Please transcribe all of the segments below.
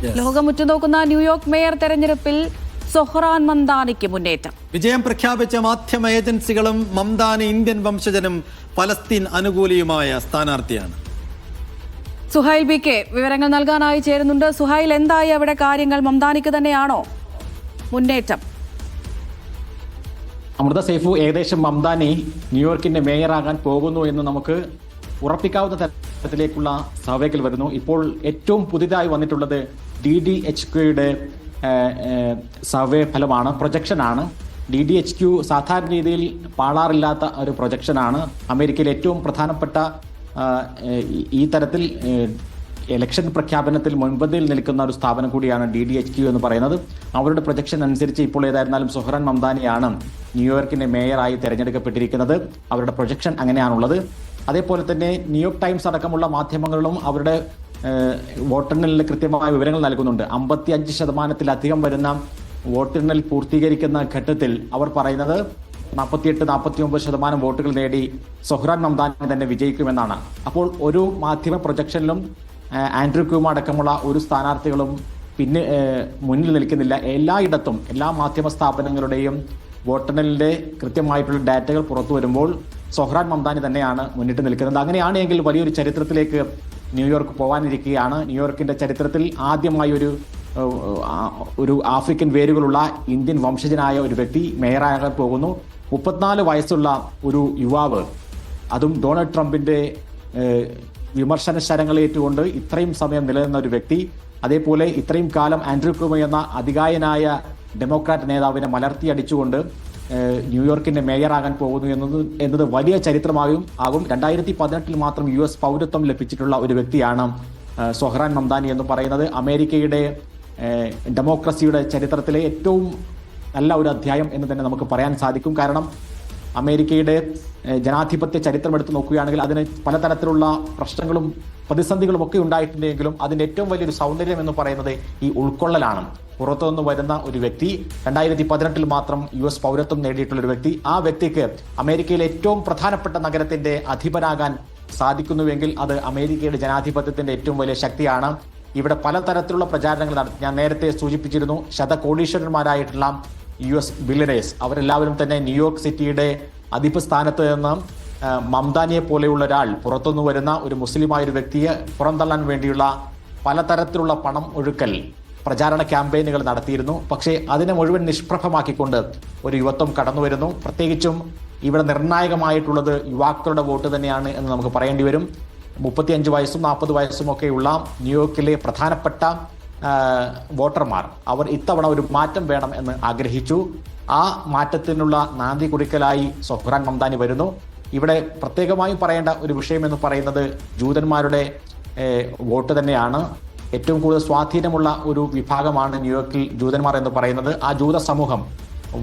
ലോകം ഉറ്റുനോക്കുന്ന New York mayor തെരഞ്ഞെടുപ്പിൽ സൊഹ്റാൻ മംദാനിക്ക് മുന്നേറ്റം. വിജയം പ്രഖ്യാപിച്ച മാധ്യമ ഏജൻസികളും മംദാനി ഇന്ത്യൻ വംശജനും പലസ്തീൻ അനുകൂലിയുമായ സ്ഥാനാർത്ഥിയാണ്. സുഹൈൽ ബി കെ വിവരങ്ങൾ നൽകാനായി ചേരുന്നുണ്ട്. സുഹൈൽ, എന്തായി അവിടെ കാര്യങ്ങൾ? മംദാനിക്ക് തന്നെയാണോ മുന്നേറ്റം? അമൃത സൈഫു, ഏകദേശം മംദാനി ന്യൂയോർക്കിന്റെ മേയറാകാൻ പോകുന്നു എന്ന് നമുക്ക് ഉറപ്പിക്കാവുന്ന തരത്തിലേക്കുള്ള സർവേകൾ വരുന്നു. ഇപ്പോൾ ഏറ്റവും പുതിയതായി വന്നിട്ടുള്ളത് DDHQയുടെ സർവേ ഫലമാണ്, പ്രൊജക്ഷനാണ്. DDHQ സാധാരണ രീതിയിൽ പാളാറില്ലാത്ത ഒരു പ്രൊജക്ഷനാണ്. അമേരിക്കയിൽ ഏറ്റവും പ്രധാനപ്പെട്ട ഈ തരത്തിൽ ഇലക്ഷൻ പ്രഖ്യാപനത്തിൽ മുൻപന്തിയിൽ നിൽക്കുന്ന ഒരു സ്ഥാപനം കൂടിയാണ് DDHQ എന്ന് പറയുന്നത്. അവരുടെ പ്രൊജക്ഷൻ അനുസരിച്ച് ഇപ്പോൾ ഏതായിരുന്നാലും സൊഹ്റാൻ മംദാനിയാണ് ന്യൂയോർക്കിന്റെ മേയറായി തിരഞ്ഞെടുക്കപ്പെട്ടിരിക്കുന്നത്. അവരുടെ പ്രൊജക്ഷൻ അങ്ങനെയാണുള്ളത്. അതേപോലെ തന്നെ ന്യൂയോർക്ക് ടൈംസ് അടക്കമുള്ള മാധ്യമങ്ങളിലും അവരുടെ വോട്ടെണ്ണലിൽ കൃത്യമായ വിവരങ്ങൾ നൽകുന്നുണ്ട്. 55% വരുന്ന വോട്ടെണ്ണൽ പൂർത്തീകരിക്കുന്ന ഘട്ടത്തിൽ അവർ പറയുന്നത് 48-49% വോട്ടുകൾ നേടി സൊഹ്റാൻ മംദാനി തന്നെ വിജയിക്കുമെന്നാണ്. അപ്പോൾ ഒരു മാധ്യമ പ്രൊജക്ഷനിലും ആൻഡ്രൂ ക്യൂമ അടക്കമുള്ള ഒരു സ്ഥാനാർത്ഥികളും മുന്നിൽ നിൽക്കുന്നില്ല. എല്ലായിടത്തും എല്ലാ മാധ്യമ സ്ഥാപനങ്ങളുടെയും വോട്ടെണ്ണലിന്റെ കൃത്യമായിട്ടുള്ള ഡാറ്റകൾ പുറത്തു വരുമ്പോൾ സൊഹ്റാൻ മംദാനി തന്നെയാണ് മുന്നിട്ട് നിൽക്കുന്നത്. അങ്ങനെയാണെങ്കിൽ വലിയൊരു ചരിത്രത്തിലേക്ക് ന്യൂയോർക്ക് പോകാനിരിക്കുകയാണ്. ന്യൂയോർക്കിന്റെ ചരിത്രത്തിൽ ആദ്യമായി ഒരു ആഫ്രിക്കൻ വേരുകളുള്ള ഇന്ത്യൻ വംശജനായ ഒരു വ്യക്തി മേയറാകാൻ പോകുന്നു. 34 വയസ്സുള്ള ഒരു യുവാവ്, അതും ഡൊണാൾഡ് ട്രംപിന്റെ വിമർശന ശരങ്ങളേറ്റുകൊണ്ട് ഇത്രയും സമയം നിലനിന്ന ഒരു വ്യക്തി, അതേപോലെ ഇത്രയും കാലം ആൻഡ്രൂ ക്യൂമ എന്ന അതികായനായ ഡെമോക്രാറ്റ് നേതാവിനെ മലർത്തിയടിച്ചുകൊണ്ട് ന്യൂയോർക്കിന്റെ മേയറാകാൻ പോകുന്നു എന്നത് വലിയ ചരിത്രമാകും. 2018 മാത്രം US പൗരത്വം ലഭിച്ചിട്ടുള്ള ഒരു വ്യക്തിയാണ് സൊഹ്റാൻ മംദാനി എന്ന് പറയുന്നത്. അമേരിക്കയുടെ ഡെമോക്രസിയുടെ ചരിത്രത്തിലെ ഏറ്റവും നല്ല ഒരു അധ്യായം എന്ന് തന്നെ നമുക്ക് പറയാൻ സാധിക്കും. കാരണം അമേരിക്കയുടെ ജനാധിപത്യ ചരിത്രം എടുത്ത് നോക്കുകയാണെങ്കിൽ അതിന് പലതരത്തിലുള്ള പ്രശ്നങ്ങളും പ്രതിസന്ധികളും ഒക്കെ ഉണ്ടായിട്ടുണ്ടെങ്കിലും അതിന്റെ ഏറ്റവും വലിയൊരു സൗന്ദര്യം എന്ന് പറയുന്നത് ഈ ഉൾക്കൊള്ളലാണ്. പുറത്തുനിന്ന് വരുന്ന ഒരു വ്യക്തി, 2018 മാത്രം US പൗരത്വം നേടിയിട്ടുള്ള ഒരു വ്യക്തി, ആ വ്യക്തിക്ക് അമേരിക്കയിലെ ഏറ്റവും പ്രധാനപ്പെട്ട നഗരത്തിന്റെ അധിപനാകാൻ സാധിക്കുന്നുവെങ്കിൽ അത് അമേരിക്കയുടെ ജനാധിപത്യത്തിന്റെ ഏറ്റവും വലിയ ശക്തിയാണ്. ഇവിടെ പലതരത്തിലുള്ള പ്രചാരണങ്ങൾ നടത്തി. ഞാൻ നേരത്തെ സൂചിപ്പിച്ചിരുന്നു, ശതകോടീശ്വരന്മാരായിട്ടുള്ള US ബില്യനേഴ്സ് അവരെല്ലാവരും തന്നെ ന്യൂയോർക്ക് സിറ്റിയുടെ അധിപ സ്ഥാനത്ത് നിന്ന് മംദാനിയെ പോലെയുള്ള ഒരാൾ, പുറത്തുനിന്ന് വരുന്ന ഒരു മുസ്ലിമായ ഒരു വ്യക്തിയെ പുറന്തള്ളാൻ വേണ്ടിയുള്ള പലതരത്തിലുള്ള പണം ഒഴുക്കൽ പ്രചാരണ ക്യാമ്പയിനുകൾ നടത്തിയിരുന്നു. പക്ഷേ അതിനെ മുഴുവൻ നിഷ്പ്രഭമാക്കിക്കൊണ്ട് ഒരു യുവത്വം കടന്നു വരുന്നു. പ്രത്യേകിച്ചും ഇവിടെ നിർണായകമായിട്ടുള്ളത് യുവാക്കളുടെ വോട്ട് തന്നെയാണ് എന്ന് നമുക്ക് പറയേണ്ടി വരും. 35 വയസ്സും 40 വയസ്സും ഒക്കെയുള്ള ന്യൂയോർക്കിലെ പ്രധാനപ്പെട്ട വോട്ടർമാർ അവർ ഇത്തവണ ഒരു മാറ്റം വേണം എന്ന് ആഗ്രഹിച്ചു. ആ മാറ്റത്തിനുള്ള നാന്ദി കുറിക്കലായി സൊഹ്റാൻ മംദാനി വരുന്നു. ഇവിടെ പ്രത്യേകമായും പറയേണ്ട ഒരു വിഷയം എന്ന് പറയുന്നത് ജൂതന്മാരുടെ വോട്ട് തന്നെയാണ്. ഏറ്റവും കൂടുതൽ സ്വാധീനമുള്ള ഒരു വിഭാഗമാണ് ന്യൂയോർക്കിൽ ജൂതന്മാർ എന്ന് പറയുന്നത്. ആ ജൂത സമൂഹം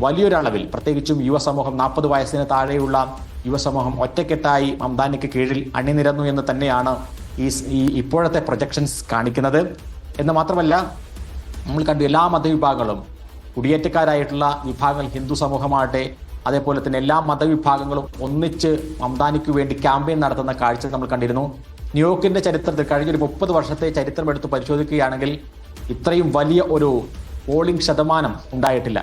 വലിയൊരളവിൽ, പ്രത്യേകിച്ചും യുവസമൂഹം, 40 വയസ്സിന് താഴെയുള്ള യുവസമൂഹം ഒറ്റക്കെട്ടായി മംദാനിക്ക് കീഴിൽ അണിനിരന്നു എന്ന് തന്നെയാണ് ഈ ഇപ്പോഴത്തെ പ്രൊജക്ഷൻസ് കാണിക്കുന്നത്. എന്ന് മാത്രമല്ല, നമ്മൾ കണ്ടു എല്ലാ മതവിഭാഗങ്ങളും, കുടിയേറ്റക്കാരായിട്ടുള്ള വിഭാഗങ്ങൾ, ഹിന്ദു സമൂഹമാകട്ടെ, അതേപോലെ തന്നെ എല്ലാ മതവിഭാഗങ്ങളും ഒന്നിച്ച് മംദാനിക്ക് വേണ്ടി ക്യാമ്പയിൻ നടത്തുന്ന കാഴ്ച നമ്മൾ കണ്ടിരുന്നു. ന്യൂയോർക്കിന്റെ ചരിത്രത്തിൽ കഴിഞ്ഞൊരു 30 വർഷത്തെ ചരിത്രം എടുത്ത് പരിശോധിക്കുകയാണെങ്കിൽ ഇത്രയും വലിയ ഒരു പോളിംഗ് ശതമാനം ഉണ്ടായിട്ടില്ല.